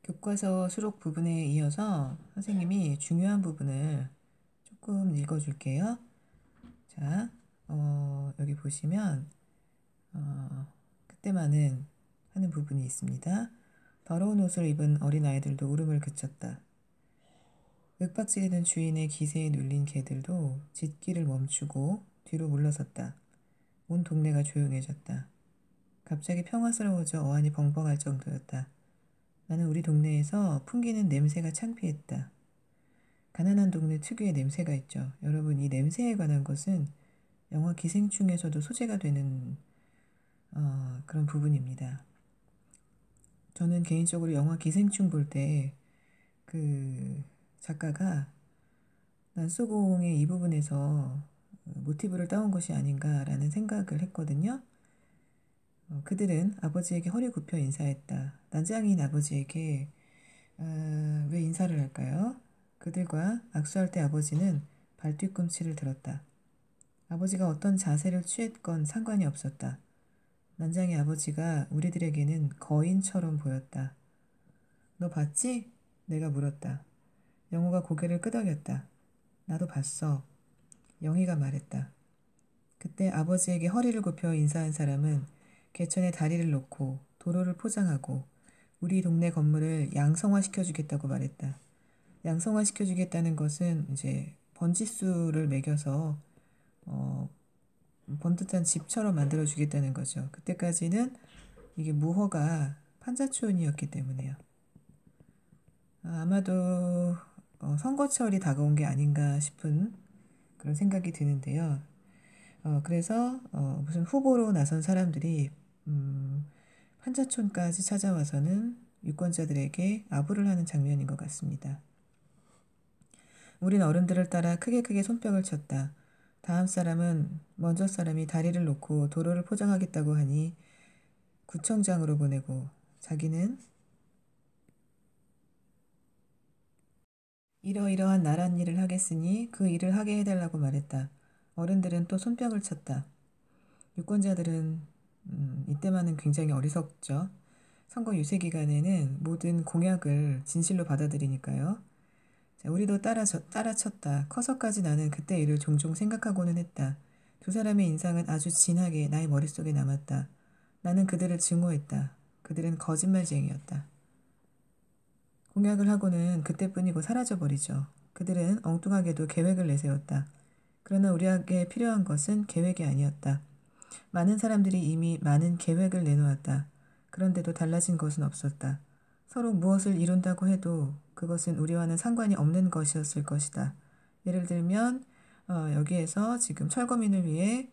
교과서 수록 부분에 이어서 선생님이 중요한 부분을 조금 읽어줄게요. 자, 여기 보시면 그때만은 하는 부분이 있습니다. 더러운 옷을 입은 어린아이들도 울음을 그쳤다. 윽박지르는 주인의 기세에 눌린 개들도 짖기를 멈추고 뒤로 물러섰다. 온 동네가 조용해졌다. 갑자기 평화스러워져 어안이 벙벙할 정도였다. 나는 우리 동네에서 풍기는 냄새가 창피했다. 가난한 동네 특유의 냄새가 있죠. 여러분, 이 냄새에 관한 것은 영화 기생충에서도 소재가 되는 그런 부분입니다. 저는 개인적으로 영화 기생충 볼 때 그 작가가 난소공의 이 부분에서 모티브를 따온 것이 아닌가라는 생각을 했거든요. 그들은 아버지에게 허리 굽혀 인사했다. 난장인 아버지에게 왜 인사를 할까요? 그들과 악수할 때 아버지는 발뒤꿈치를 들었다. 아버지가 어떤 자세를 취했건 상관이 없었다. 난장의 아버지가 우리들에게는 거인처럼 보였다. 너 봤지? 내가 물었다. 영호가 고개를 끄덕였다. 나도 봤어. 영희가 말했다. 그때 아버지에게 허리를 굽혀 인사한 사람은 개천에 다리를 놓고 도로를 포장하고 우리 동네 건물을 양성화시켜주겠다고 말했다. 양성화시켜주겠다는 것은 이제 번지수를 매겨서 번듯한 집처럼 만들어주겠다는 거죠. 그때까지는 이게 무허가 판자촌이었기 때문에요. 아마도 선거철이 다가온 게 아닌가 싶은 그런 생각이 드는데요. 그래서 무슨 후보로 나선 사람들이 판자촌까지 찾아와서는 유권자들에게 아부를 하는 장면인 것 같습니다. 우린 어른들을 따라 크게 손뼉을 쳤다. 다음 사람은 먼저 사람이 다리를 놓고 도로를 포장하겠다고 하니 구청장으로 보내고 자기는 이러이러한 나란 일을 하겠으니 그 일을 하게 해달라고 말했다. 어른들은 또 손뼉을 쳤다. 유권자들은 이때만은 굉장히 어리석죠. 선거 유세 기간에는 모든 공약을 진실로 받아들이니까요. 자, 우리도 따라쳤다. 커서까지 나는 그때 일을 종종 생각하고는 했다. 두 사람의 인상은 아주 진하게 나의 머릿속에 남았다. 나는 그들을 증오했다. 그들은 거짓말쟁이였다. 공약을 하고는 그때뿐이고 사라져버리죠. 그들은 엉뚱하게도 계획을 내세웠다. 그러나 우리에게 필요한 것은 계획이 아니었다. 많은 사람들이 이미 많은 계획을 내놓았다. 그런데도 달라진 것은 없었다. 서로 무엇을 이룬다고 해도 그것은 우리와는 상관이 없는 것이었을 것이다. 예를 들면 여기에서 지금 철거민을 위해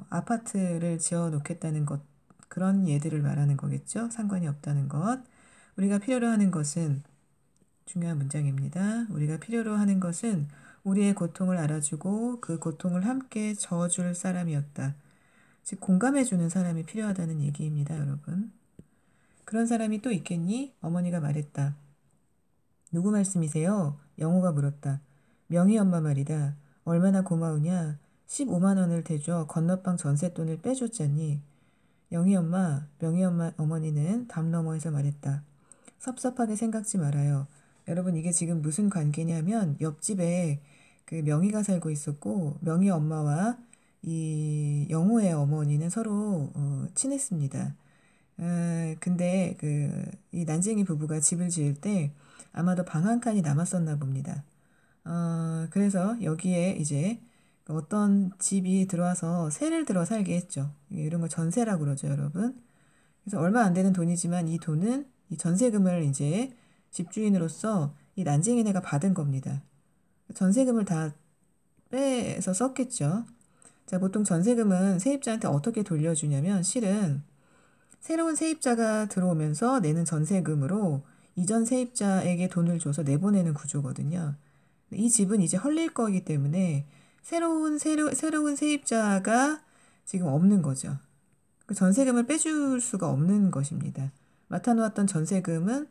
아파트를 지어 놓겠다는 것, 그런 예들을 말하는 거겠죠. 상관이 없다는 것. 우리가 필요로 하는 것은 중요한 문장입니다. 우리가 필요로 하는 것은 우리의 고통을 알아주고 그 고통을 함께 져줄 사람이었다. 즉 공감해주는 사람이 필요하다는 얘기입니다, 여러분. 그런 사람이 또 있겠니? 어머니가 말했다. 누구 말씀이세요? 영호가 물었다. 명희 엄마 말이다. 얼마나 고마우냐? 15만 원을 대줘 건너방 전셋돈을 빼줬잖니. 명희 엄마, 명희 엄마 어머니는 담 너머에서 말했다. 섭섭하게 생각지 말아요. 여러분, 이게 지금 무슨 관계냐면 옆집에 그 명희가 살고 있었고 명희 엄마와 이 영호의 어머니는 서로 친했습니다. 근데 이 난쟁이 부부가 집을 지을 때 아마도 방 한 칸이 남았었나 봅니다. 그래서 여기에 이제 어떤 집이 들어와서 세를 들어 살게 했죠. 이런 거 전세라고 그러죠, 여러분. 그래서 얼마 안 되는 돈이지만 이 돈은 이 전세금을 이제 집주인으로서 이 난쟁이네가 받은 겁니다. 전세금을 다 빼서 썼겠죠. 자, 보통 전세금은 세입자한테 어떻게 돌려주냐면 실은 새로운 세입자가 들어오면서 내는 전세금으로 이전 세입자에게 돈을 줘서 내보내는 구조거든요. 이 집은 이제 헐릴 거이기 때문에 새로운 세입자가 지금 없는 거죠. 그 전세금을 빼줄 수가 없는 것입니다. 맡아놓았던 전세금은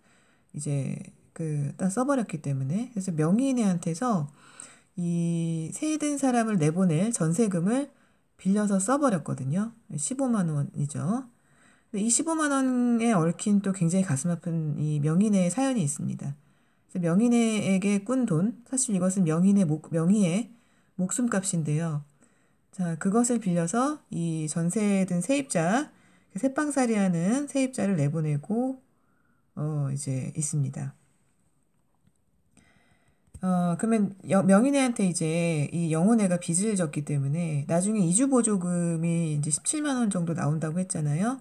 이제 다 써버렸기 때문에. 그래서 명의인한테서 이 세든 사람을 내보낼 전세금을 빌려서 써버렸거든요. 15만 원이죠. 이 15만 원에 얽힌 또 굉장히 가슴 아픈 이 명인의 사연이 있습니다. 그래서 명인에게 꾼 돈, 사실 이것은 명의의 목숨값인데요. 자, 그것을 빌려서 이 전세든 세입자, 새빵살이하는 세입자를 내보내고 이제 있습니다. 그러면 명인애한테 이제 이 영혼애가 빚을 졌기 때문에 나중에 이주보조금이 이제 17만 원 정도 나온다고 했잖아요.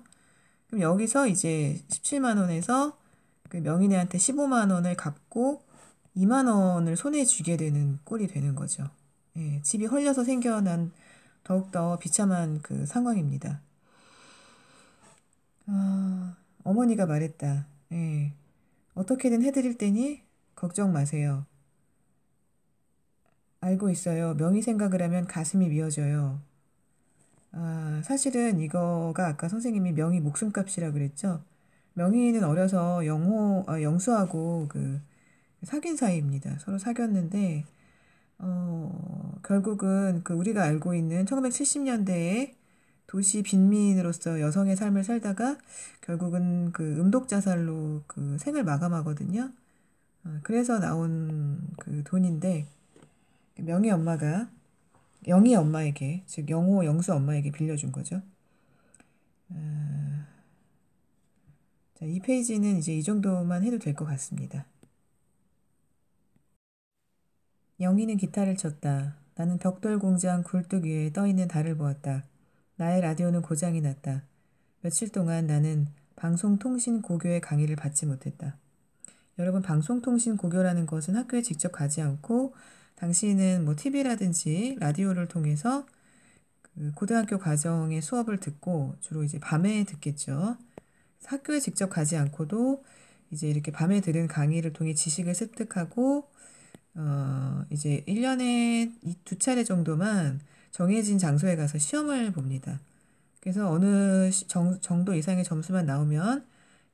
그럼 여기서 이제 17만 원에서 그 명인애한테 15만 원을 갚고 2만 원을 손에 쥐게 되는 꼴이 되는 거죠. 예, 집이 헐려서 생겨난 더욱더 비참한 그 상황입니다. 어머니가 말했다. 예, 어떻게든 해드릴 테니 걱정 마세요. 알고 있어요. 명의 생각을 하면 가슴이 미어져요. 사실은 이거가 아까 선생님이 명의 목숨값이라 그랬죠. 명의는 어려서 영수하고 그 사귄 사이입니다. 서로 사귀었는데, 결국은 그 우리가 알고 있는 1970년대에 도시 빈민으로서 여성의 삶을 살다가 결국은 그 음독 자살로 그 생을 마감하거든요. 그래서 나온 그 돈인데, 명의 엄마가 영희 엄마에게, 즉 영호 영수 엄마에게 빌려준 거죠. 자, 이 페이지는 이제 이 정도만 해도 될 것 같습니다. 영희는 기타를 쳤다. 나는 벽돌 공장 굴뚝 위에 떠있는 달을 보았다. 나의 라디오는 고장이 났다. 며칠 동안 나는 방송통신고교의 강의를 받지 못했다. 여러분, 방송통신고교라는 것은 학교에 직접 가지 않고 당시에는 뭐 TV라든지 라디오를 통해서 그 고등학교 과정의 수업을 듣고 주로 이제 밤에 듣겠죠. 학교에 직접 가지 않고도 이제 이렇게 밤에 들은 강의를 통해 지식을 습득하고 이제 1년에 두 차례 정도만 정해진 장소에 가서 시험을 봅니다. 그래서 어느 정도 이상의 점수만 나오면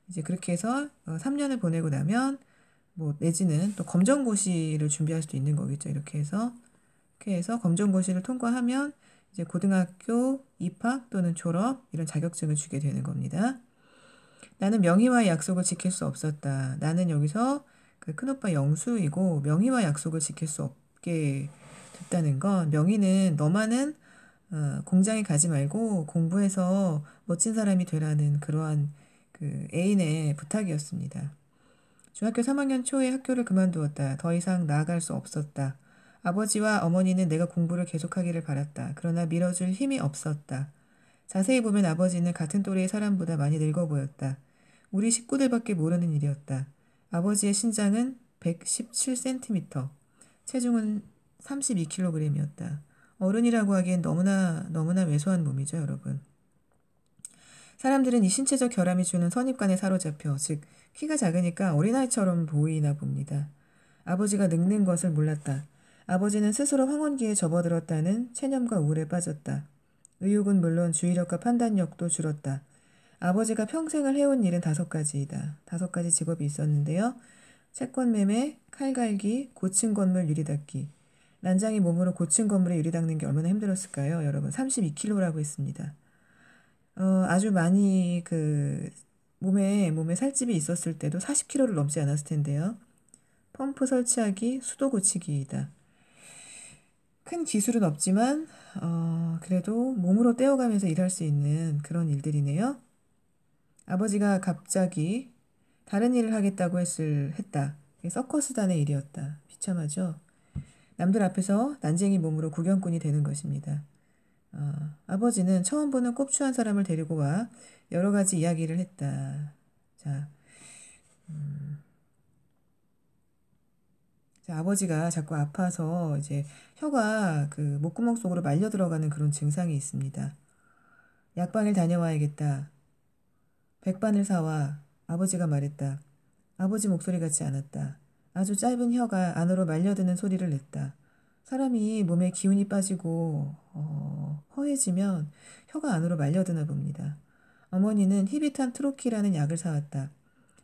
이제 그렇게 해서 3년을 보내고 나면 뭐 내지는 또 검정고시를 준비할 수도 있는 거겠죠. 이렇게 해서 검정고시를 통과하면 이제 고등학교 입학 또는 졸업 이런 자격증을 주게 되는 겁니다. 나는 명희와의 약속을 지킬 수 없었다. 나는 여기서 그 큰오빠 영수이고 명희와 약속을 지킬 수 없게 됐다는 건 명희는 너만은 공장에 가지 말고 공부해서 멋진 사람이 되라는 그러한 그 애인의 부탁이었습니다. 중학교 3학년 초에 학교를 그만두었다. 더 이상 나아갈 수 없었다. 아버지와 어머니는 내가 공부를 계속하기를 바랐다. 그러나 밀어줄 힘이 없었다. 자세히 보면 아버지는 같은 또래의 사람보다 많이 늙어 보였다. 우리 식구들밖에 모르는 일이었다. 아버지의 신장은 117cm, 체중은 32kg이었다. 어른이라고 하기엔 너무나 왜소한 몸이죠, 여러분. 사람들은 이 신체적 결함이 주는 선입관에 사로잡혀, 즉 키가 작으니까 어린아이처럼 보이나 봅니다. 아버지가 늙는 것을 몰랐다. 아버지는 스스로 황혼기에 접어들었다는 체념과 우울에 빠졌다. 의욕은 물론 주의력과 판단력도 줄었다. 아버지가 평생을 해온 일은 5가지이다. 5가지 직업이 있었는데요. 채권 매매, 칼갈기, 고층 건물 유리 닦기. 난장이 몸으로 고층 건물에 유리 닦는 게 얼마나 힘들었을까요? 여러분, 32kg라고 했습니다. 아주 많이 몸에 살집이 있었을 때도 40kg를 넘지 않았을 텐데요. 펌프 설치하기, 수도 고치기이다. 큰 기술은 없지만 그래도 몸으로 떼어가면서 일할 수 있는 그런 일들이네요. 아버지가 갑자기 다른 일을 하겠다고 했다. 서커스단의 일이었다. 비참하죠. 남들 앞에서 난쟁이 몸으로 구경꾼이 되는 것입니다. 아버지는 처음 보는 꼽추한 사람을 데리고 와 여러 가지 이야기를 했다. 자, 아버지가 자꾸 아파서 이제 혀가 그 목구멍 속으로 말려 들어가는 그런 증상이 있습니다. 약방을 다녀와야겠다. 백반을 사와. 아버지가 말했다. 아버지 목소리 같지 않았다. 아주 짧은 혀가 안으로 말려드는 소리를 냈다. 사람이 몸에 기운이 빠지고 허해지면 혀가 안으로 말려드나 봅니다. 어머니는 히비탄 트로키라는 약을 사왔다.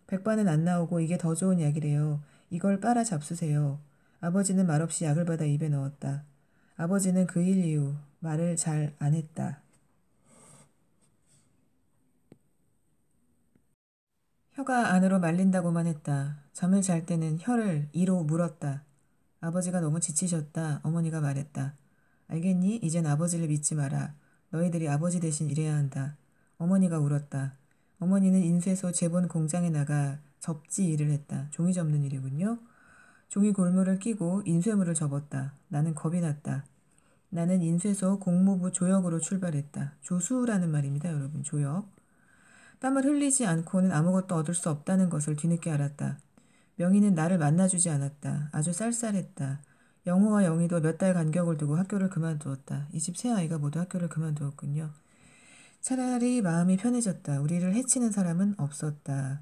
백반은 안 나오고 이게 더 좋은 약이래요. 이걸 빨아 잡수세요. 아버지는 말없이 약을 받아 입에 넣었다. 아버지는 그 일 이후 말을 잘 안 했다. 혀가 안으로 말린다고만 했다. 잠을 잘 때는 혀를 이로 물었다. 아버지가 너무 지치셨다. 어머니가 말했다. 알겠니? 이젠 아버지를 믿지 마라. 너희들이 아버지 대신 일해야 한다. 어머니가 울었다. 어머니는 인쇄소 제본 공장에 나가 접지 일을 했다. 종이 접는 일이군요. 종이 골무를 끼고 인쇄물을 접었다. 나는 겁이 났다. 나는 인쇄소 공무부 조역으로 출발했다. 조수라는 말입니다, 여러분. 조역. 땀을 흘리지 않고는 아무것도 얻을 수 없다는 것을 뒤늦게 알았다. 명희는 나를 만나주지 않았다. 아주 쌀쌀했다. 영호와 영희도 몇 달 간격을 두고 학교를 그만두었다. 이 집 세 아이가 모두 학교를 그만두었군요. 차라리 마음이 편해졌다. 우리를 해치는 사람은 없었다.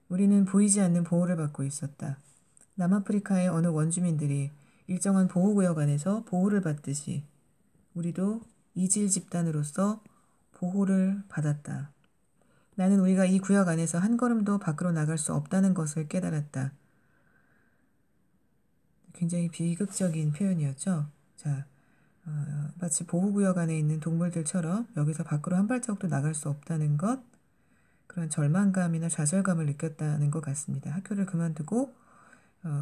우리는 보이지 않는 보호를 받고 있었다. 남아프리카의 어느 원주민들이 일정한 보호구역 안에서 보호를 받듯이 우리도 이질 집단으로서 보호를 받았다. 나는 우리가 이 구역 안에서 한 걸음도 밖으로 나갈 수 없다는 것을 깨달았다. 굉장히 비극적인 표현이었죠. 자, 마치 보호구역 안에 있는 동물들처럼 여기서 밖으로 한 발자국도 나갈 수 없다는 것, 그런 절망감이나 좌절감을 느꼈다는 것 같습니다. 학교를 그만두고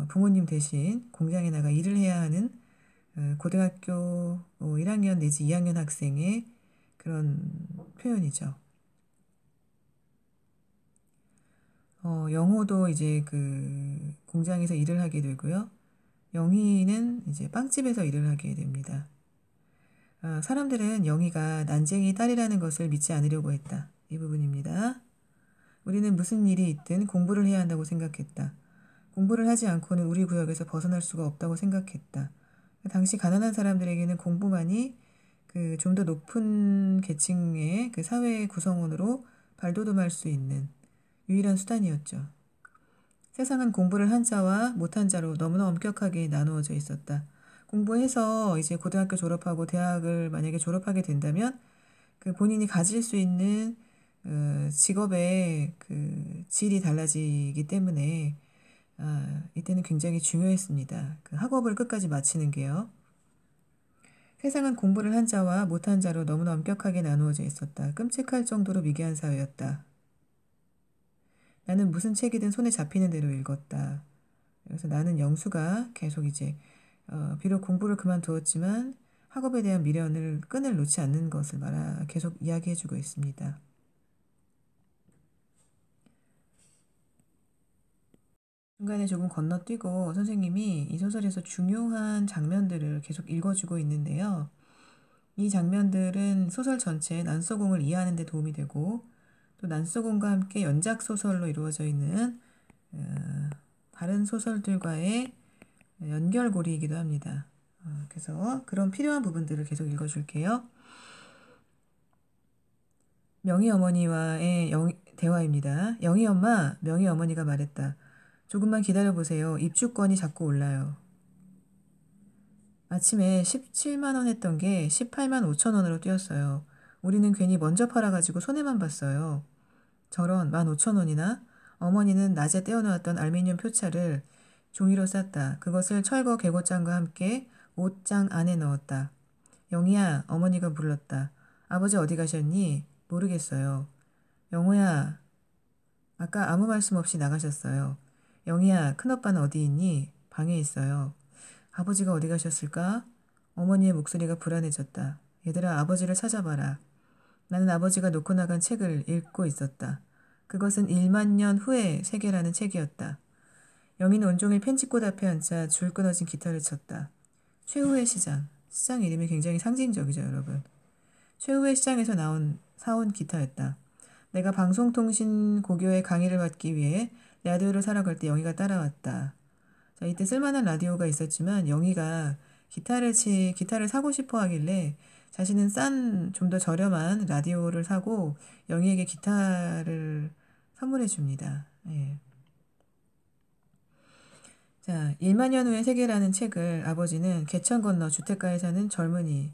부모님 대신 공장에 나가 일을 해야 하는 고등학교 1학년 내지 2학년 학생의 그런 표현이죠. 영호도 이제 그 공장에서 일을 하게 되고요. 영희는 이제 빵집에서 일을 하게 됩니다. 사람들은 영희가 난쟁이 딸이라는 것을 믿지 않으려고 했다. 이 부분입니다. 우리는 무슨 일이 있든 공부를 해야 한다고 생각했다. 공부를 하지 않고는 우리 구역에서 벗어날 수가 없다고 생각했다. 당시 가난한 사람들에게는 공부만이 그 좀 더 높은 계층의 그 사회 구성원으로 발돋움할 수 있는 유일한 수단이었죠. 세상은 공부를 한 자와 못한 자로 너무나 엄격하게 나누어져 있었다. 공부해서 이제 고등학교 졸업하고 대학을 만약에 졸업하게 된다면 그 본인이 가질 수 있는 직업의 그 질이 달라지기 때문에 이때는 굉장히 중요했습니다. 그 학업을 끝까지 마치는 게요. 세상은 공부를 한 자와 못한 자로 너무나 엄격하게 나누어져 있었다. 끔찍할 정도로 미개한 사회였다. 나는 무슨 책이든 손에 잡히는 대로 읽었다. 그래서 나는 영수가 계속 이제 비록 공부를 그만두었지만 학업에 대한 미련을 끈을 놓지 않는 것을 계속 이야기해주고 있습니다. 중간에 조금 건너뛰고 선생님이 이 소설에서 중요한 장면들을 계속 읽어주고 있는데요. 이 장면들은 소설 전체의 난소공을 이해하는 데 도움이 되고 또 난소공과 함께 연작소설로 이루어져 있는 다른 소설들과의 연결고리이기도 합니다. 그래서 그런 필요한 부분들을 계속 읽어줄게요. 명희 어머니와의 대화입니다. 영희 엄마, 명희 어머니가 말했다. 조금만 기다려보세요. 입주권이 자꾸 올라요. 아침에 17만 원 했던 게 18만 5천 원으로 뛰었어요. 우리는 괜히 먼저 팔아가지고 손해만 봤어요. 저런 15,000원이나? 어머니는 낮에 떼어놓았던 알루미늄 표차를 종이로 쌌다. 그것을 철거 개고장과 함께 옷장 안에 넣었다. 영희야, 어머니가 불렀다. 아버지 어디 가셨니? 모르겠어요. 영호야, 아까 아무 말씀 없이 나가셨어요. 영희야, 큰오빠는 어디 있니? 방에 있어요. 아버지가 어디 가셨을까? 어머니의 목소리가 불안해졌다. 얘들아, 아버지를 찾아봐라. 나는 아버지가 놓고 나간 책을 읽고 있었다. 그것은 1만 년 후의 세계라는 책이었다. 영희는 온종일 펜치꽃 앞에 앉아 줄 끊어진 기타를 쳤다. 최후의 시장. 시장 이름이 굉장히 상징적이죠, 여러분. 최후의 시장에서 사온 기타였다. 내가 방송통신고교의 강의를 받기 위해 라디오를 사러 갈 때 영희가 따라왔다. 자, 이때 쓸만한 라디오가 있었지만 영희가 기타를 사고 싶어 하길래 자신은 좀 더 저렴한 라디오를 사고 영희에게 기타를 선물해 줍니다. 예. 자, 1만 년 후의 세계라는 책을 아버지는 개천 건너 주택가에 사는 젊은이에게서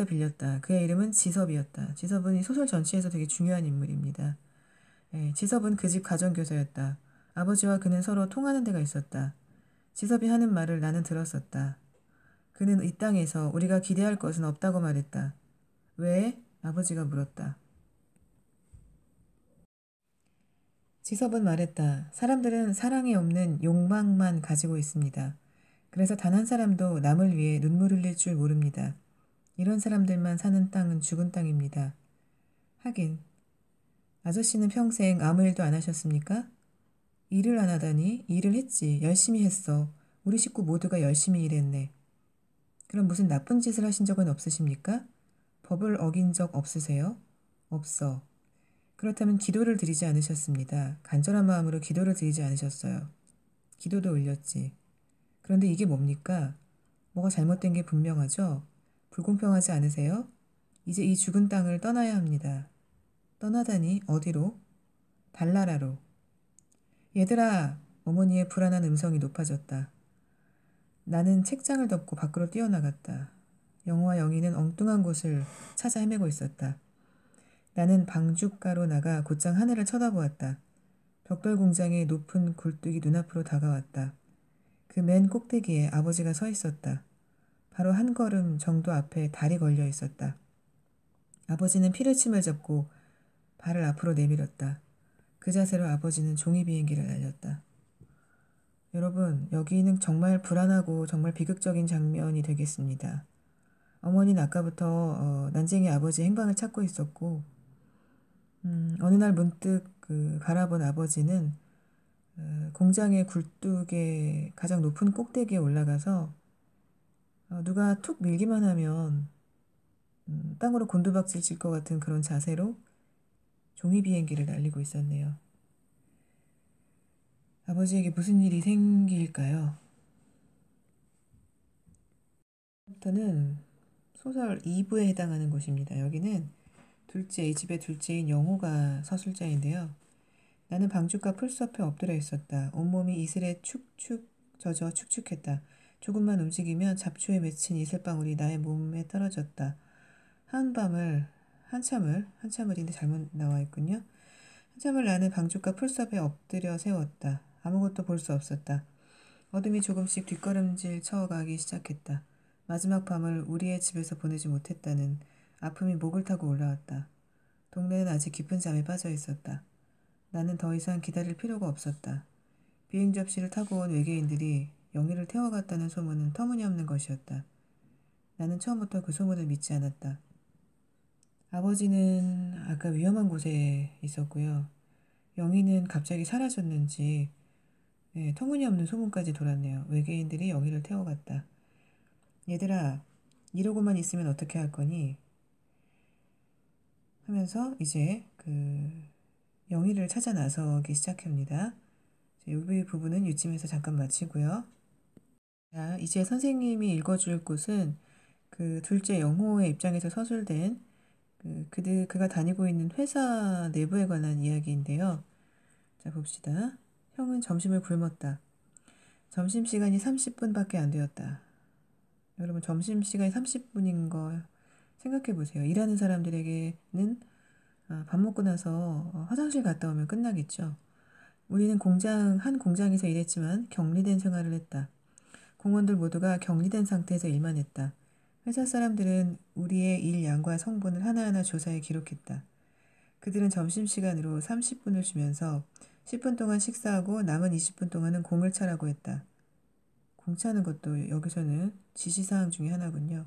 빌렸다. 그의 이름은 지섭이었다. 지섭은 이 소설 전체에서 되게 중요한 인물입니다. 예, 지섭은 그 집 가정교사였다. 아버지와 그는 서로 통하는 데가 있었다. 지섭이 하는 말을 나는 들었었다. 그는 이 땅에서 우리가 기대할 것은 없다고 말했다. 왜? 아버지가 물었다. 지섭은 말했다. 사람들은 사랑이 없는 욕망만 가지고 있습니다. 그래서 단 한 사람도 남을 위해 눈물 흘릴 줄 모릅니다. 이런 사람들만 사는 땅은 죽은 땅입니다. 하긴, 아저씨는 평생 아무 일도 안 하셨습니까? 일을 안 하다니? 일을 했지. 열심히 했어. 우리 식구 모두가 열심히 일했네. 그럼 무슨 나쁜 짓을 하신 적은 없으십니까? 법을 어긴 적 없으세요? 없어. 그렇다면 기도를 드리지 않으셨습니다. 간절한 마음으로 기도를 드리지 않으셨어요. 기도도 올렸지. 그런데 이게 뭡니까? 뭐가 잘못된 게 분명하죠? 불공평하지 않으세요? 이제 이 죽은 땅을 떠나야 합니다. 떠나다니 어디로? 달나라로. 얘들아! 어머니의 불안한 음성이 높아졌다. 나는 책장을 덮고 밖으로 뛰어나갔다. 영호와 영희는 엉뚱한 곳을 찾아 헤매고 있었다. 나는 방죽가로 나가 곧장 하늘을 쳐다보았다. 벽돌 공장의 높은 굴뚝이 눈앞으로 다가왔다. 그 맨 꼭대기에 아버지가 서 있었다. 바로 한 걸음 정도 앞에 달이 걸려 있었다. 아버지는 피르침을 잡고 발을 앞으로 내밀었다. 그 자세로 아버지는 종이 비행기를 날렸다. 여러분, 여기는 정말 불안하고 정말 비극적인 장면이 되겠습니다. 어머니는 아까부터 난쟁이 아버지 행방을 찾고 있었고 어느 날 문득 바라본 아버지는 공장의 굴뚝의 가장 높은 꼭대기에 올라가서 누가 툭 밀기만 하면 땅으로 곤두박질 칠 것 같은 그런 자세로 종이 비행기를 날리고 있었네요. 아버지에게 무슨 일이 생길까요? 부터는 소설 2부에 해당하는 곳입니다. 여기는 이 집의 둘째인 영호가 서술자인데요. 나는 방죽과 풀숲 앞에 엎드려 있었다. 온몸이 이슬에 축축 젖어 축축했다. 조금만 움직이면 잡초에 맺힌 이슬방울이 나의 몸에 떨어졌다. 한참을인데 잘못 나와 있군요. 한참을 나는 방죽과 풀숲에 엎드려 세웠다. 아무것도 볼 수 없었다. 어둠이 조금씩 뒷걸음질 쳐가기 시작했다. 마지막 밤을 우리의 집에서 보내지 못했다는 아픔이 목을 타고 올라왔다. 동네는 아직 깊은 잠에 빠져 있었다. 나는 더 이상 기다릴 필요가 없었다. 비행 접시를 타고 온 외계인들이 영희를 태워갔다는 소문은 터무니없는 것이었다. 나는 처음부터 그 소문을 믿지 않았다. 아버지는 아까 위험한 곳에 있었고요. 영희는 갑자기 사라졌는지 터무니없는 소문까지 돌았네요. 외계인들이 영희를 태워갔다. 얘들아, 이러고만 있으면 어떻게 할 거니? 하면서 이제 영희를 찾아 나서기 시작합니다. 이 부분은 이쯤에서 잠깐 마치고요. 자, 이제 선생님이 읽어줄 곳은 그 둘째 영호의 입장에서 서술된 그가 다니고 있는 회사 내부에 관한 이야기인데요. 자, 봅시다. 형은 점심을 굶었다. 점심시간이 30분밖에 안 되었다. 여러분, 점심시간이 30분인 거 생각해 보세요. 일하는 사람들에게는 밥 먹고 나서 화장실 갔다 오면 끝나겠죠. 우리는 한 공장에서 일했지만 격리된 생활을 했다. 공원들 모두가 격리된 상태에서 일만 했다. 회사 사람들은 우리의 일 양과 성분을 하나하나 조사해 기록했다. 그들은 점심시간으로 30분을 주면서 10분 동안 식사하고 남은 20분 동안은 공을 차라고 했다. 공 차는 것도 여기서는 지시사항 중에 하나군요.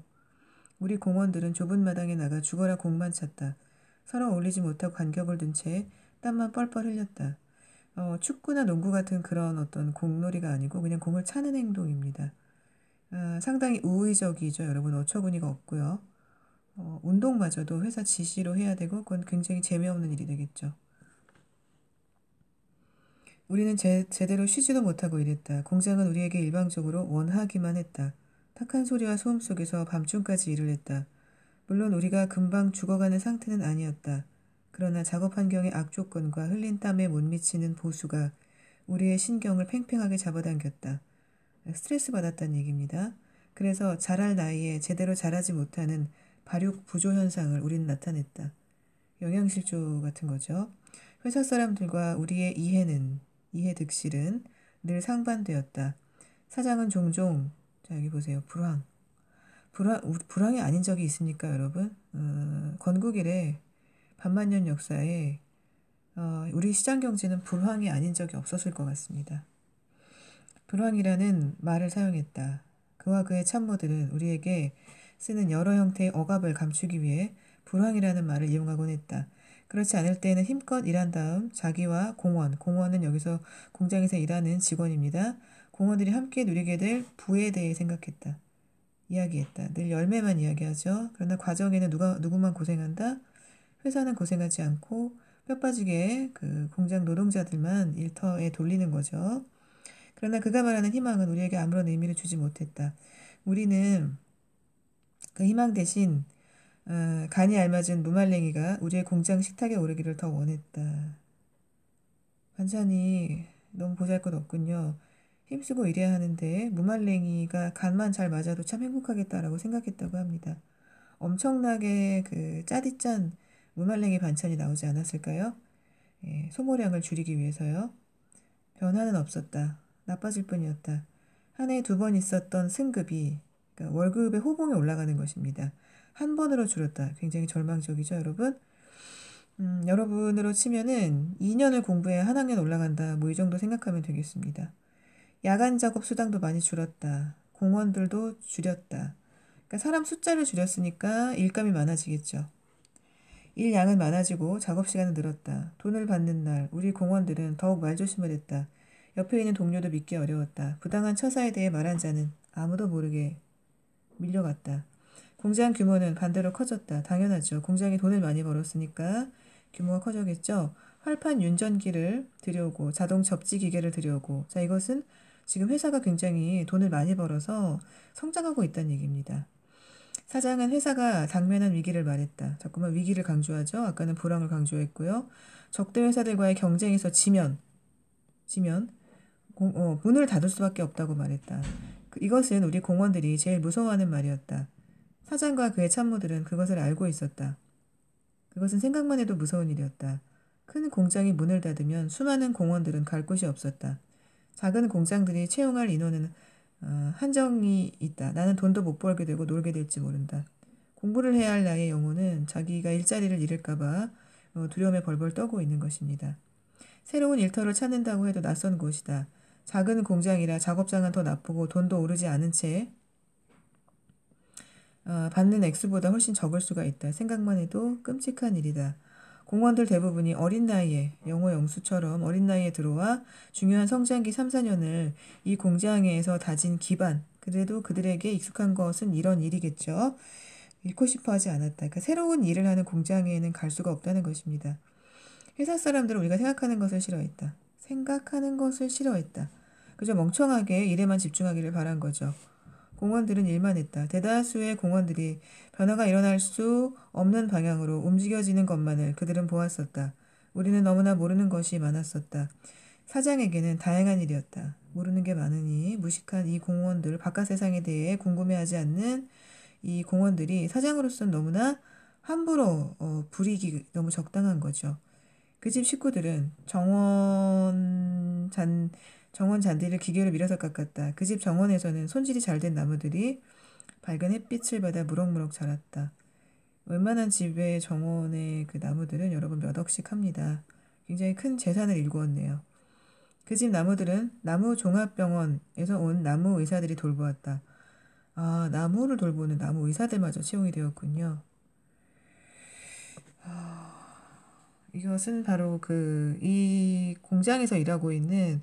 우리 공원들은 좁은 마당에 나가 죽어라 공만 찼다. 서로 어울리지 못하고 간격을 둔 채 땀만 뻘뻘 흘렸다. 축구나 농구 같은 그런 어떤 공놀이가 아니고 그냥 공을 차는 행동입니다. 상당히 우의적이죠. 여러분 어처구니가 없고요. 운동마저도 회사 지시로 해야 되고 그건 굉장히 재미없는 일이 되겠죠. 우리는 제대로 쉬지도 못하고 일했다. 공장은 우리에게 일방적으로 원하기만 했다. 탁한 소리와 소음 속에서 밤중까지 일을 했다. 물론 우리가 금방 죽어가는 상태는 아니었다. 그러나 작업 환경의 악조건과 흘린 땀에 못 미치는 보수가 우리의 신경을 팽팽하게 잡아당겼다. 스트레스 받았다는 얘기입니다. 그래서 자랄 나이에 제대로 자라지 못하는 발육 부조 현상을 우리는 나타냈다. 영양실조 같은 거죠. 회사 사람들과 우리의 이해 득실은 늘 상반되었다. 사장은 종종, 자 여기 보세요. 불황이 아닌 적이 있습니까, 여러분? 건국 이래 반만년 역사에 우리 시장 경제는 불황이 아닌 적이 없었을 것 같습니다. 불황이라는 말을 사용했다. 그와 그의 참모들은 우리에게 쓰는 여러 형태의 억압을 감추기 위해 불황이라는 말을 이용하곤 했다. 그렇지 않을 때에는 힘껏 일한 다음 자기와 공원은 여기서 공장에서 일하는 직원입니다. 공원들이 함께 누리게 될 부에 대해 생각했다. 이야기했다. 늘 열매만 이야기하죠. 그러나 과정에는 누구만 고생한다? 회사는 고생하지 않고 뼈 빠지게 그 공장 노동자들만 일터에 돌리는 거죠. 그러나 그가 말하는 희망은 우리에게 아무런 의미를 주지 못했다. 우리는 그 희망 대신 간이 알맞은 무말랭이가 우리의 공장 식탁에 오르기를 더 원했다. 반찬이 너무 보잘것없군요. 힘쓰고 일해야 하는데 무말랭이가 간만 잘 맞아도 참 행복하겠다라고 생각했다고 합니다. 엄청나게 그 짜디짠 무말랭이 반찬이 나오지 않았을까요? 예, 소모량을 줄이기 위해서요. 변화는 없었다. 나빠질 뿐이었다. 한 해에 2번 있었던 승급이 그러니까 월급의 호봉이 올라가는 것입니다. 한 번으로 줄었다. 굉장히 절망적이죠, 여러분? 여러분으로 치면은 2년을 공부해야 한 학년 올라간다. 뭐 이 정도 생각하면 되겠습니다. 야간 작업 수당도 많이 줄었다. 공원들도 줄였다. 그러니까 사람 숫자를 줄였으니까 일감이 많아지겠죠. 일 양은 많아지고 작업 시간은 늘었다. 돈을 받는 날 우리 공원들은 더욱 말조심을 했다. 옆에 있는 동료도 믿기 어려웠다. 부당한 처사에 대해 말한 자는 아무도 모르게 밀려갔다. 공장 규모는 반대로 커졌다. 당연하죠. 공장이 돈을 많이 벌었으니까 규모가 커졌겠죠. 활판 윤전기를 들여오고 자동 접지 기계를 들여오고 자 이것은 지금 회사가 굉장히 돈을 많이 벌어서 성장하고 있다는 얘기입니다. 사장은 회사가 당면한 위기를 말했다. 자꾸만 위기를 강조하죠. 아까는 불황을 강조했고요. 적대 회사들과의 경쟁에서 지면 문을 닫을 수밖에 없다고 말했다. 이것은 우리 공원들이 제일 무서워하는 말이었다. 사장과 그의 참모들은 그것을 알고 있었다. 그것은 생각만 해도 무서운 일이었다. 큰 공장이 문을 닫으면 수많은 공원들은 갈 곳이 없었다. 작은 공장들이 채용할 인원은 한정이 있다. 나는 돈도 못 벌게 되고 놀게 될지 모른다. 공부를 해야 할 나의 영혼은 자기가 일자리를 잃을까봐 두려움에 벌벌 떠고 있는 것입니다. 새로운 일터를 찾는다고 해도 낯선 곳이다. 작은 공장이라 작업장은 더 나쁘고 돈도 오르지 않은 채 받는 액수보다 훨씬 적을 수가 있다. 생각만 해도 끔찍한 일이다. 공무원들 대부분이 어린 나이에 영어 영수처럼 어린 나이에 들어와 중요한 성장기 3, 4년을 이 공장에서 다진 기반 그래도 그들에게 익숙한 것은 이런 일이겠죠. 잃고 싶어 하지 않았다. 그러니까 새로운 일을 하는 공장에는 갈 수가 없다는 것입니다. 회사 사람들은 우리가 생각하는 것을 싫어했다. 그저 멍청하게 일에만 집중하기를 바란 거죠. 공원들은 일만 했다. 대다수의 공원들이 변화가 일어날 수 없는 방향으로 움직여지는 것만을 그들은 보았었다. 우리는 너무나 모르는 것이 많았었다. 사장에게는 다양한 일이었다. 모르는 게 많으니 무식한 이 공원들, 바깥 세상에 대해 궁금해하지 않는 이 공원들이 사장으로서는 너무나 함부로 부리기 너무 적당한 거죠. 그 집 식구들은 정원 잔디를 기계로 밀어서 깎았다. 그 집 정원에서는 손질이 잘 된 나무들이 밝은 햇빛을 받아 무럭무럭 자랐다. 웬만한 집의 정원의 그 나무들은 여러분 몇 억씩 합니다. 굉장히 큰 재산을 일구었네요. 그 집 나무들은 나무종합병원에서 온 나무 의사들이 돌보았다. 아, 나무를 돌보는 나무 의사들마저 채용이 되었군요. 이것은 바로 이 공장에서 일하고 있는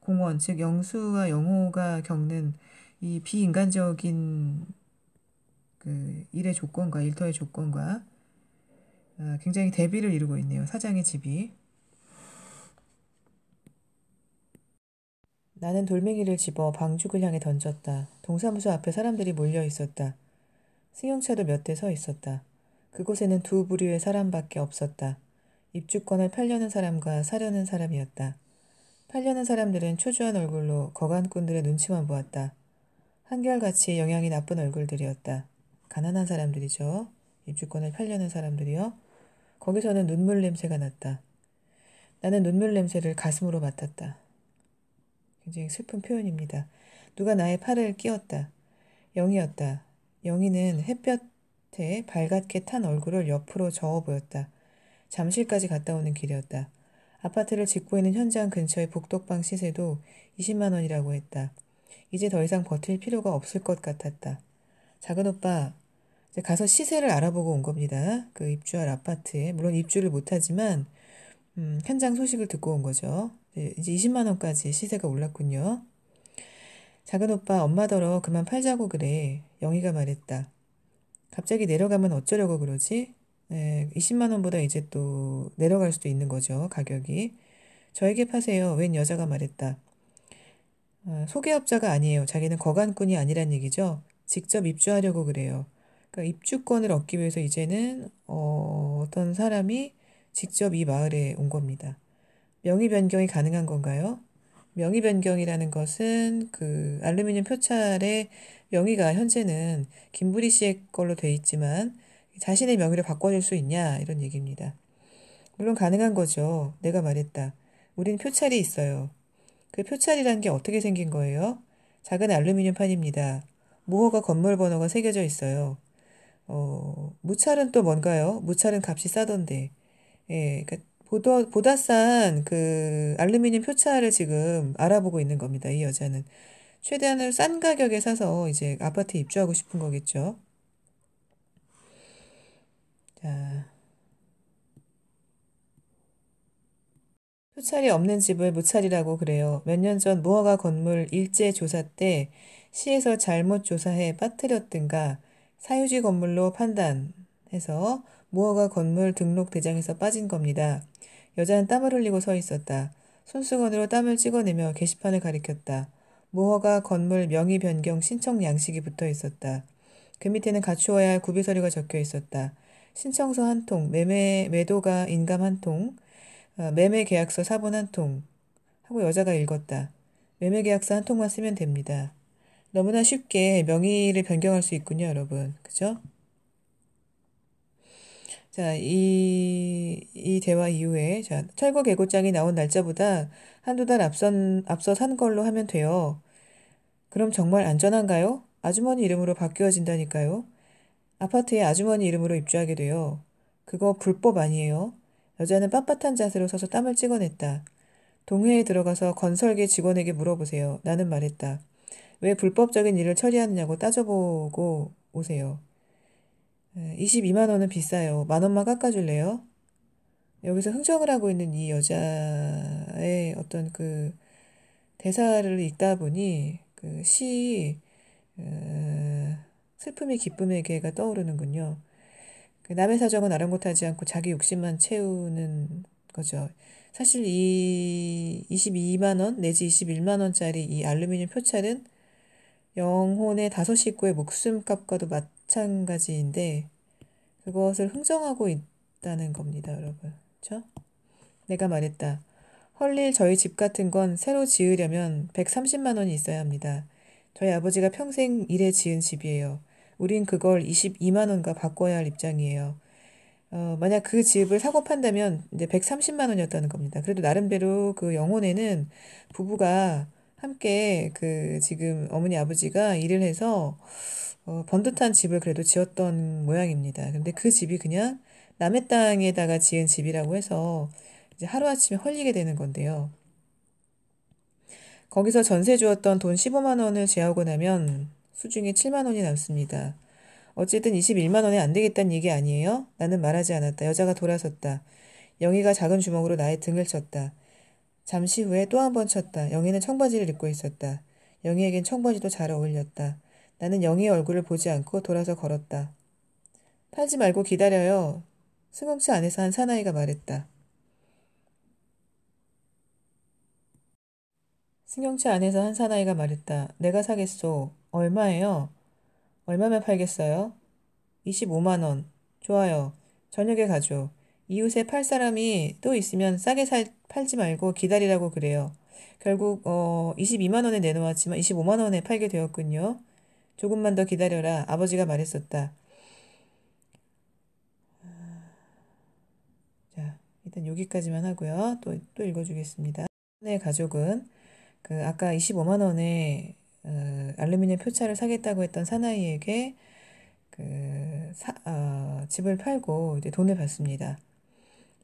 공원, 즉 영수와 영호가 겪는 이 비인간적인 그 일의 조건과 일터의 조건과 굉장히 대비를 이루고 있네요. 사장의 집이. 나는 돌멩이를 집어 방죽을 향해 던졌다. 동사무소 앞에 사람들이 몰려 있었다. 승용차도 몇 대 서 있었다. 그곳에는 2부류의 사람밖에 없었다. 입주권을 팔려는 사람과 사려는 사람이었다. 팔려는 사람들은 초조한 얼굴로 거간꾼들의 눈치만 보았다. 한결같이 영향이 나쁜 얼굴들이었다. 가난한 사람들이죠. 입주권을 팔려는 사람들이요. 거기서는 눈물 냄새가 났다. 나는 눈물 냄새를 가슴으로 맡았다. 굉장히 슬픈 표현입니다. 누가 나의 팔을 끼웠다. 영희였다. 영희는 햇볕에 발갛게 탄 얼굴을 옆으로 저어 보였다. 잠실까지 갔다 오는 길이었다. 아파트를 짓고 있는 현장 근처의 복덕방 시세도 20만 원이라고 했다. 이제 더 이상 버틸 필요가 없을 것 같았다. 작은 오빠, 이제 가서 시세를 알아보고 온 겁니다. 그 입주할 아파트에. 물론 입주를 못하지만, 현장 소식을 듣고 온 거죠. 이제 20만 원까지 시세가 올랐군요. 작은 오빠, 엄마더러 그만 팔자고 그래. 영희가 말했다. 갑자기 내려가면 어쩌려고 그러지? 20만 원보다 이제 또 내려갈 수도 있는 거죠, 가격이. 저에게 파세요. 웬 여자가 말했다. 소개업자가 아니에요. 자기는 거간꾼이 아니란 얘기죠. 직접 입주하려고 그래요. 그러니까 입주권을 얻기 위해서 이제는 어떤 사람이 직접 이 마을에 온 겁니다. 명의 변경이 가능한 건가요? 명의 변경이라는 것은 그 알루미늄 표찰의 명의가 현재는 김부리 씨의 걸로 돼 있지만 자신의 명의로 바꿔줄 수 있냐 이런 얘기입니다. 물론 가능한 거죠. 내가 말했다. 우린 표찰이 있어요. 그 표찰이라는 게 어떻게 생긴 거예요? 작은 알루미늄 판입니다. 무허가 건물 번호가 새겨져 있어요. 무찰은 또 뭔가요? 무찰은 값이 싸던데. 예, 그러니까 보다 싼 그 알루미늄 표차를 지금 알아보고 있는 겁니다. 이 여자는. 최대한을 싼 가격에 사서 이제 아파트에 입주하고 싶은 거겠죠. 자, 표찰이 없는 집을 무찰이라고 그래요. 몇 년 전 무허가 건물 일제 조사 때 시에서 잘못 조사해 빠뜨렸든가 사유지 건물로 판단해서 무허가 건물 등록 대장에서 빠진 겁니다. 여자는 땀을 흘리고 서 있었다. 손수건으로 땀을 찍어내며 게시판을 가리켰다. 무허가 건물 명의 변경 신청 양식이 붙어 있었다. 그 밑에는 갖추어야 할 구비 서류가 적혀 있었다. 신청서 한 통, 매도가 인감 한 통, 매매 계약서 사본 한 통 하고 여자가 읽었다. 매매 계약서 한 통만 쓰면 됩니다. 너무나 쉽게 명의를 변경할 수 있군요, 여러분. 그죠? 자, 이 대화 이후에, 자, 철거 계고장이 나온 날짜보다 한두 달 앞서 산 걸로 하면 돼요. 그럼 정말 안전한가요? 아주머니 이름으로 바뀌어진다니까요. 아파트에 아주머니 이름으로 입주하게 돼요. 그거 불법 아니에요. 여자는 빳빳한 자세로 서서 땀을 찍어냈다. 동회에 들어가서 건설계 직원에게 물어보세요. 나는 말했다. 왜 불법적인 일을 처리하느냐고 따져보고 오세요. 22만 원은 비싸요. 만 원만 깎아줄래요? 여기서 흥정을 하고 있는 이 여자의 어떤 그 대사를 읽다 보니 그 시, 슬픔이 기쁨에게가 떠오르는군요. 그 남의 사정은 아랑곳하지 않고 자기 욕심만 채우는 거죠. 사실 이 22만 원 내지 21만 원짜리 이 알루미늄 표찰은 영혼의 다섯 식구의 목숨값과도 마찬가지인데 그것을 흥정하고 있다는 겁니다, 여러분. 그렇죠? 내가 말했다. 헐릴 저희 집 같은 건 새로 지으려면 130만 원이 있어야 합니다. 저희 아버지가 평생 일해 지은 집이에요. 우린 그걸 22만 원과 바꿔야 할 입장이에요. 만약 그 집을 사고 판다면 이제 130만 원이었다는 겁니다. 그래도 나름대로 그 영혼에는 부부가 함께 그 지금 어머니 아버지가 일을 해서 번듯한 집을 그래도 지었던 모양입니다. 근데 그 집이 그냥 남의 땅에다가 지은 집이라고 해서 이제 하루아침에 헐리게 되는 건데요. 거기서 전세 주었던 돈 15만 원을 제하고 나면 수중에 7만 원이 남습니다. 어쨌든 21만 원에 안 되겠다는 얘기 아니에요? 나는 말하지 않았다. 여자가 돌아섰다. 영희가 작은 주먹으로 나의 등을 쳤다. 잠시 후에 또 한 번 쳤다. 영희는 청바지를 입고 있었다. 영희에겐 청바지도 잘 어울렸다. 나는 영희의 얼굴을 보지 않고 돌아서 걸었다. 팔지 말고 기다려요. 승용차 안에서 한 사나이가 말했다. 승용차 안에서 한 사나이가 말했다. 내가 사겠소. 얼마예요? 얼마면 팔겠어요? 25만 원. 좋아요. 저녁에 가죠. 이웃에 팔 사람이 또 있으면 싸게 팔지 말고 기다리라고 그래요. 결국 22만 원에 내놓았지만 25만 원에 팔게 되었군요. 조금만 더 기다려라. 아버지가 말했었다. 자, 일단 여기까지만 하고요. 또 읽어주겠습니다. 네, 가족은 그 아까 25만 원에 알루미늄 표차를 사겠다고 했던 사나이에게 집을 팔고 이제 돈을 받습니다.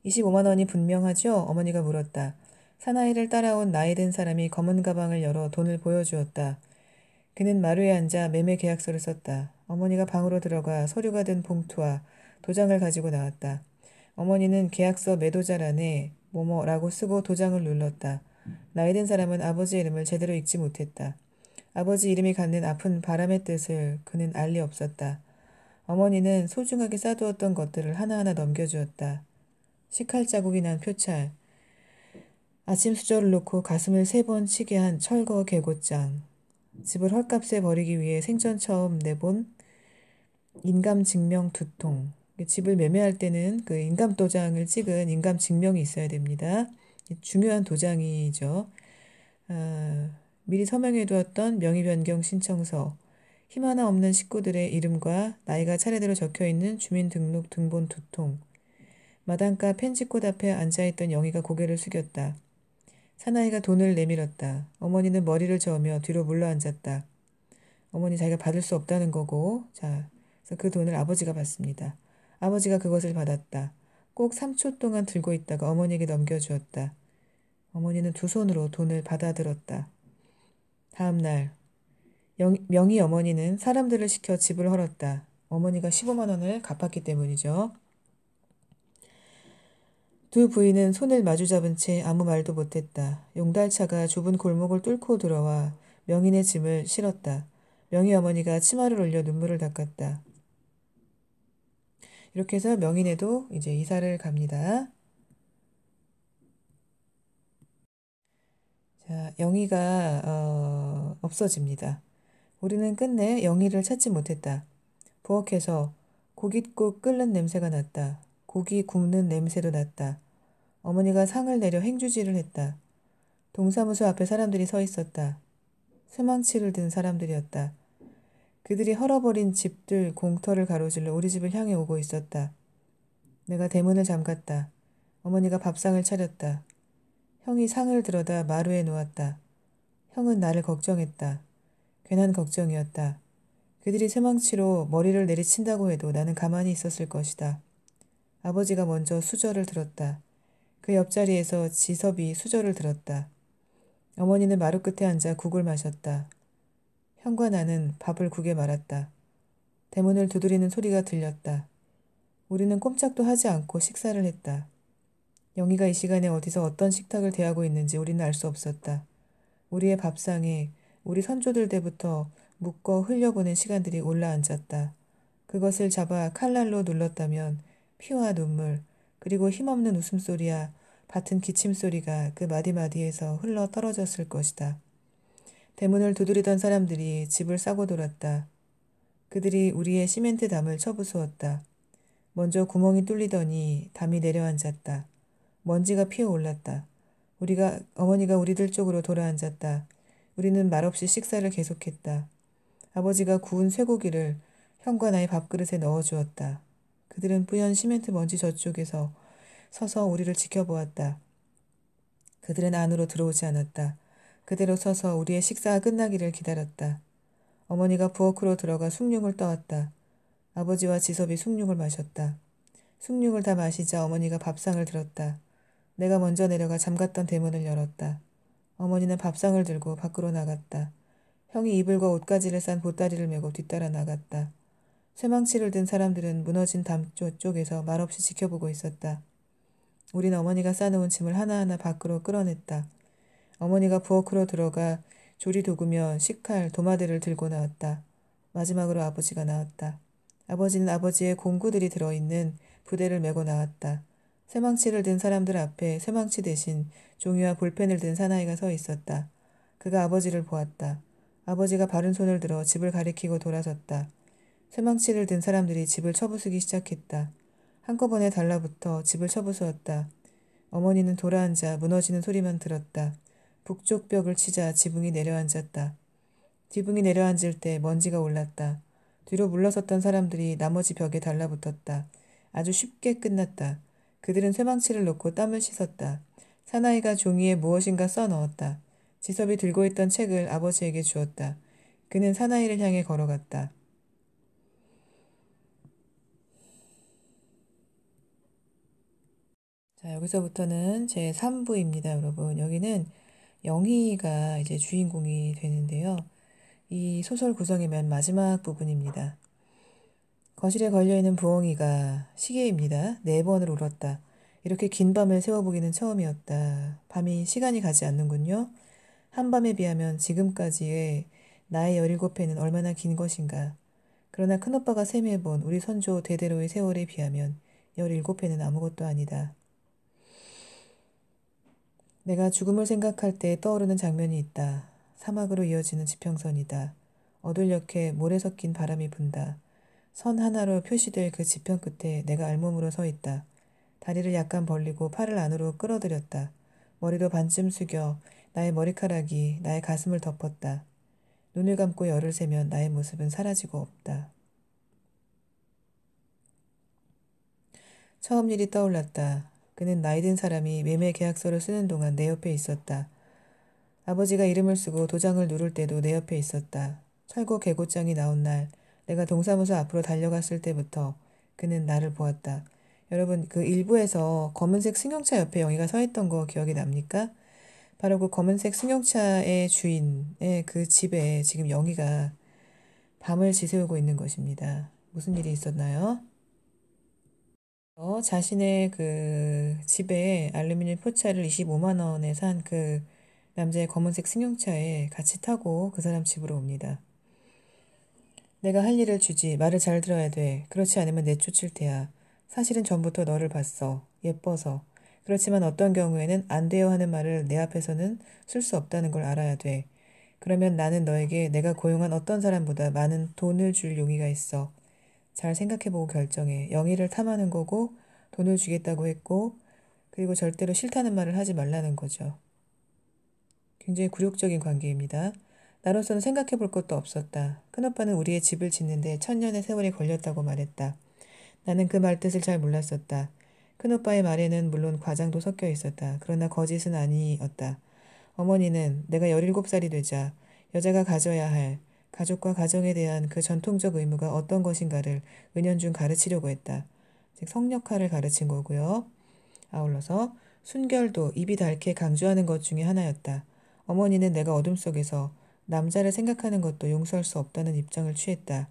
25만 원이 분명하죠? 어머니가 물었다. 사나이를 따라온 나이 든 사람이 검은 가방을 열어 돈을 보여주었다. 그는 마루에 앉아 매매 계약서를 썼다. 어머니가 방으로 들어가 서류가 든 봉투와 도장을 가지고 나왔다. 어머니는 계약서 매도자란에 뭐뭐라고 쓰고 도장을 눌렀다. 나이 든 사람은 아버지의 이름을 제대로 읽지 못했다. 아버지 이름이 갖는 아픈 바람의 뜻을 그는 알 리 없었다. 어머니는 소중하게 싸두었던 것들을 하나하나 넘겨주었다. 식칼 자국이 난 표찰, 아침 수저를 놓고 가슴을 3번 치게 한 철거 개고장, 집을 헐값에 버리기 위해 생전 처음 내본 인감증명 2통. 집을 매매할 때는 그 인감도장을 찍은 인감증명이 있어야 됩니다. 중요한 도장이죠. 미리 서명해두었던 명의변경 신청서, 힘 하나 없는 식구들의 이름과 나이가 차례대로 적혀있는 주민등록 등본 2통. 마당가 펜지꽃 앞에 앉아있던 영희가 고개를 숙였다. 사나이가 돈을 내밀었다. 어머니는 머리를 저으며 뒤로 물러앉았다. 어머니 자기가 받을 수 없다는 거고, 자, 그래서 그 돈을 아버지가 받습니다. 아버지가 그것을 받았다. 꼭 3초 동안 들고 있다가 어머니에게 넘겨주었다. 어머니는 두 손으로 돈을 받아들었다. 다음 날, 명희 어머니는 사람들을 시켜 집을 헐었다. 어머니가 15만 원을 갚았기 때문이죠. 두 부인은 손을 마주잡은 채 아무 말도 못했다. 용달차가 좁은 골목을 뚫고 들어와 명인의 짐을 실었다. 명희 어머니가 치마를 올려 눈물을 닦았다. 이렇게 해서 명인에도 이제 이사를 갑니다. 자, 영희가 없어집니다. 우리는 끝내 영희를 찾지 못했다. 부엌에서 고깃국 끓는 냄새가 났다. 고기 굽는 냄새도 났다. 어머니가 상을 내려 행주질을 했다. 동사무소 앞에 사람들이 서 있었다. 쇠망치를 든 사람들이었다. 그들이 헐어버린 집들 공터를 가로질러 우리 집을 향해 오고 있었다. 내가 대문을 잠갔다. 어머니가 밥상을 차렸다. 형이 상을 들어다 마루에 놓았다. 형은 나를 걱정했다. 괜한 걱정이었다. 그들이 쇠망치로 머리를 내리친다고 해도 나는 가만히 있었을 것이다. 아버지가 먼저 수저를 들었다. 그 옆자리에서 지섭이 수저를 들었다. 어머니는 마루 끝에 앉아 국을 마셨다. 형과 나는 밥을 국에 말았다. 대문을 두드리는 소리가 들렸다. 우리는 꼼짝도 하지 않고 식사를 했다. 영희가 이 시간에 어디서 어떤 식탁을 대하고 있는지 우리는 알 수 없었다. 우리의 밥상에 우리 선조들 때부터 묶어 흘려보낸 시간들이 올라앉았다. 그것을 잡아 칼날로 눌렀다면 피와 눈물, 그리고 힘없는 웃음소리야 밭은 기침소리가 그 마디마디에서 흘러 떨어졌을 것이다. 대문을 두드리던 사람들이 집을 싸고 돌았다. 그들이 우리의 시멘트 담을 쳐부수었다. 먼저 구멍이 뚫리더니 담이 내려앉았다. 먼지가 피어올랐다. 어머니가 우리들 쪽으로 돌아앉았다. 우리는 말없이 식사를 계속했다. 아버지가 구운 쇠고기를 형과 나의 밥그릇에 넣어주었다. 그들은 뿌연 시멘트 먼지 저쪽에서 서서 우리를 지켜보았다. 그들은 안으로 들어오지 않았다. 그대로 서서 우리의 식사가 끝나기를 기다렸다. 어머니가 부엌으로 들어가 숭늉을 떠왔다. 아버지와 지섭이 숭늉을 마셨다. 숭늉을 다 마시자 어머니가 밥상을 들었다. 내가 먼저 내려가 잠갔던 대문을 열었다. 어머니는 밥상을 들고 밖으로 나갔다. 형이 이불과 옷가지를 싼 보따리를 메고 뒤따라 나갔다. 쇠망치를 든 사람들은 무너진 담 쪽에서 말없이 지켜보고 있었다. 우린 어머니가 싸놓은 짐을 하나하나 밖으로 끌어냈다. 어머니가 부엌으로 들어가 조리 도구며 식칼, 도마들을 들고 나왔다. 마지막으로 아버지가 나왔다. 아버지는 아버지의 공구들이 들어있는 부대를 메고 나왔다. 쇠망치를 든 사람들 앞에 쇠망치 대신 종이와 볼펜을 든 사나이가 서 있었다. 그가 아버지를 보았다. 아버지가 바른 손을 들어 집을 가리키고 돌아섰다. 쇠망치를 든 사람들이 집을 쳐부수기 시작했다. 한꺼번에 달라붙어 집을 쳐부수었다. 어머니는 돌아앉아 무너지는 소리만 들었다. 북쪽 벽을 치자 지붕이 내려앉았다. 지붕이 내려앉을 때 먼지가 올랐다. 뒤로 물러섰던 사람들이 나머지 벽에 달라붙었다. 아주 쉽게 끝났다. 그들은 쇠망치를 놓고 땀을 씻었다. 사나이가 종이에 무엇인가 써넣었다. 지섭이 들고 있던 책을 아버지에게 주었다. 그는 사나이를 향해 걸어갔다. 자, 여기서부터는 제 3부입니다, 여러분. 여기는 영희가 이제 주인공이 되는데요. 이 소설 구성의 맨 마지막 부분입니다. 거실에 걸려있는 부엉이가 시계입니다. 4번을 울었다. 이렇게 긴 밤을 세워보기는 처음이었다. 밤이 시간이 가지 않는군요. 한밤에 비하면 지금까지의 나의 17회는 얼마나 긴 것인가. 그러나 큰오빠가 셈해본 우리 선조 대대로의 세월에 비하면 17회는 아무것도 아니다. 내가 죽음을 생각할 때 떠오르는 장면이 있다. 사막으로 이어지는 지평선이다. 어둘녘에 모래 섞인 바람이 분다. 선 하나로 표시될 그 지평 끝에 내가 알몸으로 서 있다. 다리를 약간 벌리고 팔을 안으로 끌어들였다. 머리도 반쯤 숙여 나의 머리카락이 나의 가슴을 덮었다. 눈을 감고 열을 세면 나의 모습은 사라지고 없다. 처음 일이 떠올랐다. 그는 나이 든 사람이 매매 계약서를 쓰는 동안 내 옆에 있었다. 아버지가 이름을 쓰고 도장을 누를 때도 내 옆에 있었다. 철거 개고장이 나온 날 내가 동사무소 앞으로 달려갔을 때부터 그는 나를 보았다. 여러분, 그 일부에서 검은색 승용차 옆에 영희가 서 있던 거 기억이 납니까? 바로 그 검은색 승용차의 주인의 그 집에 지금 영희가 밤을 지새우고 있는 것입니다. 무슨 일이 있었나요? 자신의 그 집에 알루미늄 포차를 25만 원에 산 그 남자의 검은색 승용차에 같이 타고 그 사람 집으로 옵니다. 내가 할 일을 주지. 말을 잘 들어야 돼. 그렇지 않으면 내쫓을 테야. 사실은 전부터 너를 봤어. 예뻐서. 그렇지만 어떤 경우에는 안 돼요 하는 말을 내 앞에서는 쓸 수 없다는 걸 알아야 돼. 그러면 나는 너에게 내가 고용한 어떤 사람보다 많은 돈을 줄 용의가 있어. 잘 생각해보고 결정해. 영희를 탐하는 거고 돈을 주겠다고 했고 그리고 절대로 싫다는 말을 하지 말라는 거죠. 굉장히 굴욕적인 관계입니다. 나로서는 생각해볼 것도 없었다. 큰오빠는 우리의 집을 짓는데 1000년의 세월이 걸렸다고 말했다. 나는 그 말뜻을 잘 몰랐었다. 큰오빠의 말에는 물론 과장도 섞여 있었다. 그러나 거짓은 아니었다. 어머니는 내가 17살이 되자 여자가 가져야 할 가족과 가정에 대한 그 전통적 의무가 어떤 것인가를 은연중 가르치려고 했다. 즉 성역할을 가르친 거고요. 아울러서 순결도 입이 닳게 강조하는 것 중에 하나였다. 어머니는 내가 어둠 속에서 남자를 생각하는 것도 용서할 수 없다는 입장을 취했다.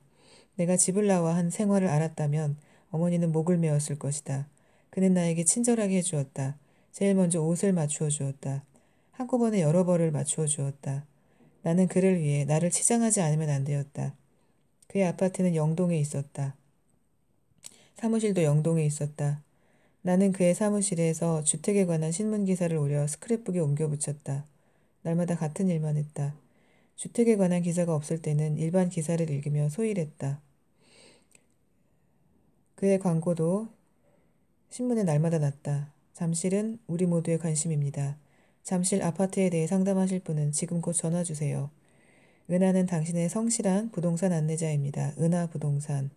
내가 집을 나와 한 생활을 알았다면 어머니는 목을 메었을 것이다. 그는 나에게 친절하게 해주었다. 제일 먼저 옷을 맞추어 주었다. 한꺼번에 여러 벌을 맞추어 주었다. 나는 그를 위해 나를 치장하지 않으면 안 되었다. 그의 아파트는 영동에 있었다. 사무실도 영동에 있었다. 나는 그의 사무실에서 주택에 관한 신문기사를 오려 스크랩북에 옮겨 붙였다. 날마다 같은 일만 했다. 주택에 관한 기사가 없을 때는 일반 기사를 읽으며 소일했다. 그의 광고도 신문에 날마다 났다. 잠실은 우리 모두의 관심입니다. 잠실 아파트에 대해 상담하실 분은 지금 곧 전화 주세요. 은하는 당신의 성실한 부동산 안내자입니다. 은하 부동산.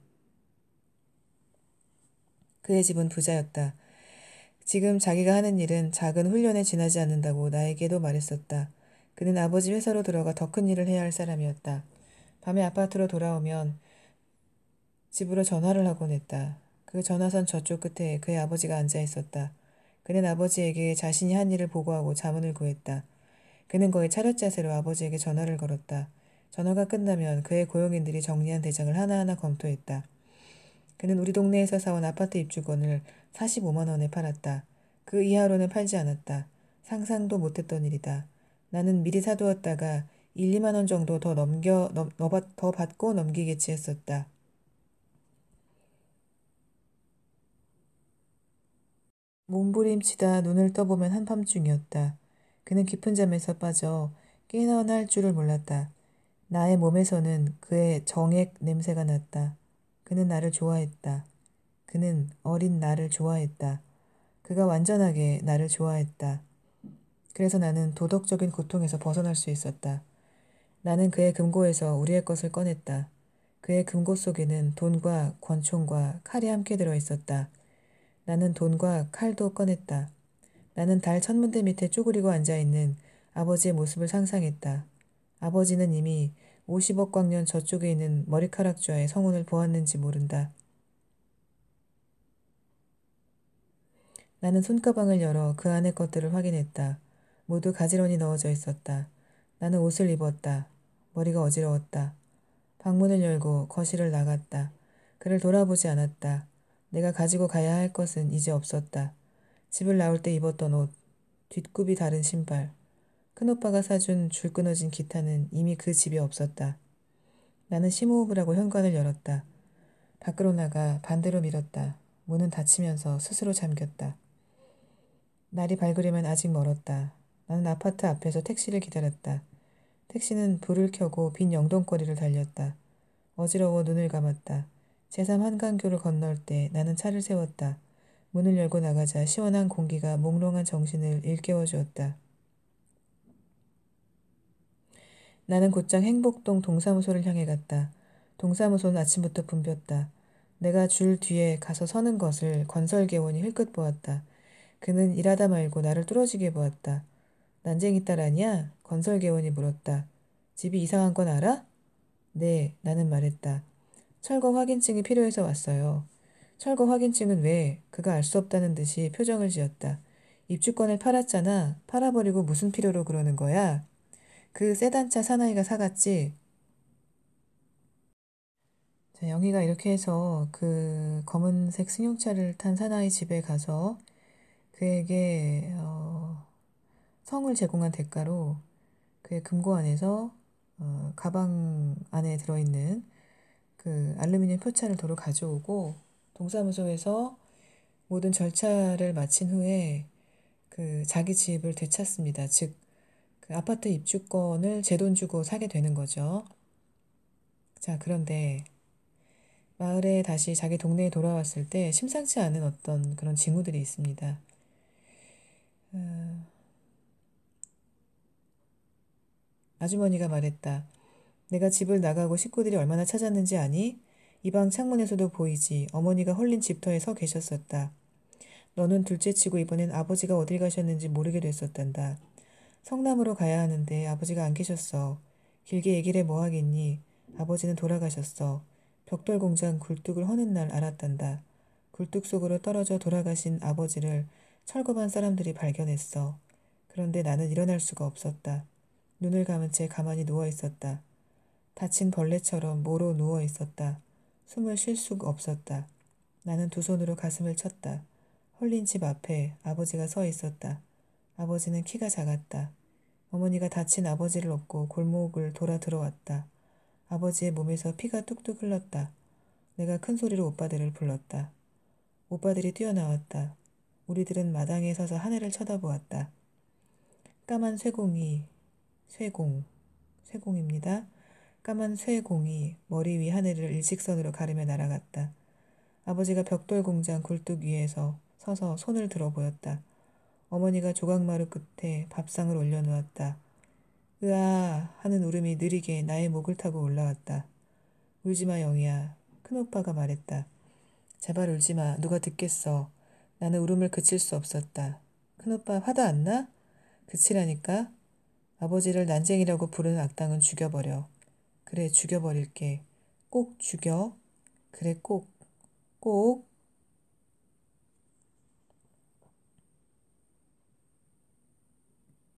그의 집은 부자였다. 지금 자기가 하는 일은 작은 훈련에 지나지 않는다고 나에게도 말했었다. 그는 아버지 회사로 들어가 더 큰 일을 해야 할 사람이었다. 밤에 아파트로 돌아오면 집으로 전화를 하곤 했다. 그 전화선 저쪽 끝에 그의 아버지가 앉아 있었다. 그는 아버지에게 자신이 한 일을 보고하고 자문을 구했다. 그는 거의 차렷 자세로 아버지에게 전화를 걸었다. 전화가 끝나면 그의 고용인들이 정리한 대장을 하나하나 검토했다. 그는 우리 동네에서 사온 아파트 입주권을 45만 원에 팔았다. 그 이하로는 팔지 않았다. 상상도 못했던 일이다. 나는 미리 사두었다가 1, 2만 원 정도 더 받고 넘기겠지 했었다. 몸부림치다 눈을 떠보면 한밤중이었다. 그는 깊은 잠에서 빠져 깨어날 줄을 몰랐다. 나의 몸에서는 그의 정액 냄새가 났다. 그는 나를 좋아했다. 그는 어린 나를 좋아했다. 그가 완전하게 나를 좋아했다. 그래서 나는 도덕적인 고통에서 벗어날 수 있었다. 나는 그의 금고에서 우리의 것을 꺼냈다. 그의 금고 속에는 돈과 권총과 칼이 함께 들어있었다. 나는 돈과 칼도 꺼냈다. 나는 달 천문대 밑에 쪼그리고 앉아있는 아버지의 모습을 상상했다. 아버지는 이미 50억 광년 저쪽에 있는 머리카락좌의 성운을 보았는지 모른다. 나는 손가방을 열어 그 안의 것들을 확인했다. 모두 가지런히 넣어져 있었다. 나는 옷을 입었다. 머리가 어지러웠다. 방문을 열고 거실을 나갔다. 그를 돌아보지 않았다. 내가 가지고 가야 할 것은 이제 없었다. 집을 나올 때 입었던 옷, 뒷굽이 다른 신발, 큰오빠가 사준 줄 끊어진 기타는 이미 그 집에 없었다. 나는 심호흡을 하고 현관을 열었다. 밖으로 나가 반대로 밀었다. 문은 닫히면서 스스로 잠겼다. 날이 밝으려면 아직 멀었다. 나는 아파트 앞에서 택시를 기다렸다. 택시는 불을 켜고 빈 영동거리를 달렸다. 어지러워 눈을 감았다. 제3 한강교를 건널 때 나는 차를 세웠다. 문을 열고 나가자 시원한 공기가 몽롱한 정신을 일깨워주었다. 나는 곧장 행복동 동사무소를 향해 갔다. 동사무소는 아침부터 붐볐다. 내가 줄 뒤에 가서 서는 것을 건설개원이 흘끗 보았다. 그는 일하다 말고 나를 뚫어지게 보았다. 난쟁이 딸 아니야? 건설개원이 물었다. 집이 이상한 건 알아? 네, 나는 말했다. 철거 확인증이 필요해서 왔어요. 철거 확인증은 왜? 그가 알 수 없다는 듯이 표정을 지었다. 입주권을 팔았잖아. 팔아버리고 무슨 필요로 그러는 거야? 그 세단차 사나이가 사갔지? 자, 영희가 이렇게 해서 그 검은색 승용차를 탄 사나이 집에 가서 그에게 성을 제공한 대가로 그의 금고 안에서 가방 안에 들어있는 그 알루미늄 표차를 도로 가져오고 동사무소에서 모든 절차를 마친 후에 그 자기 집을 되찾습니다. 즉, 그 아파트 입주권을 제 돈 주고 사게 되는 거죠. 자, 그런데 마을에 다시 자기 동네에 돌아왔을 때 심상치 않은 어떤 그런 징후들이 있습니다. 아주머니가 말했다. 내가 집을 나가고 식구들이 얼마나 찾았는지 아니? 이 방 창문에서도 보이지. 어머니가 홀린 집터에 서 계셨었다. 너는 둘째치고 이번엔 아버지가 어딜 가셨는지 모르게 됐었단다. 성남으로 가야 하는데 아버지가 안 계셨어. 길게 얘기를 해 뭐 하겠니? 아버지는 돌아가셨어. 벽돌 공장 굴뚝을 허는 날 알았단다. 굴뚝 속으로 떨어져 돌아가신 아버지를 철거반 사람들이 발견했어. 그런데 나는 일어날 수가 없었다. 눈을 감은 채 가만히 누워 있었다. 다친 벌레처럼 모로 누워 있었다. 숨을 쉴 수가 없었다. 나는 두 손으로 가슴을 쳤다. 홀린 집 앞에 아버지가 서 있었다. 아버지는 키가 작았다. 어머니가 다친 아버지를 업고 골목을 돌아 들어왔다. 아버지의 몸에서 피가 뚝뚝 흘렀다. 내가 큰 소리로 오빠들을 불렀다. 오빠들이 뛰어나왔다. 우리들은 마당에 서서 하늘을 쳐다보았다. 까만 쇠공입니다. 까만 쇠공이 머리 위 하늘을 일직선으로 가르며 날아갔다. 아버지가 벽돌 공장 굴뚝 위에서 서서 손을 들어 보였다. 어머니가 조각마루 끝에 밥상을 올려놓았다. 으아 하는 울음이 느리게 나의 목을 타고 올라왔다. 울지마 영희야. 큰오빠가 말했다. 제발 울지마. 누가 듣겠어. 나는 울음을 그칠 수 없었다. 큰오빠 화도 안 나? 그치라니까. 아버지를 난쟁이라고 부르는 악당은 죽여버려. 그래 죽여버릴게. 꼭 죽여. 그래 꼭. 꼭.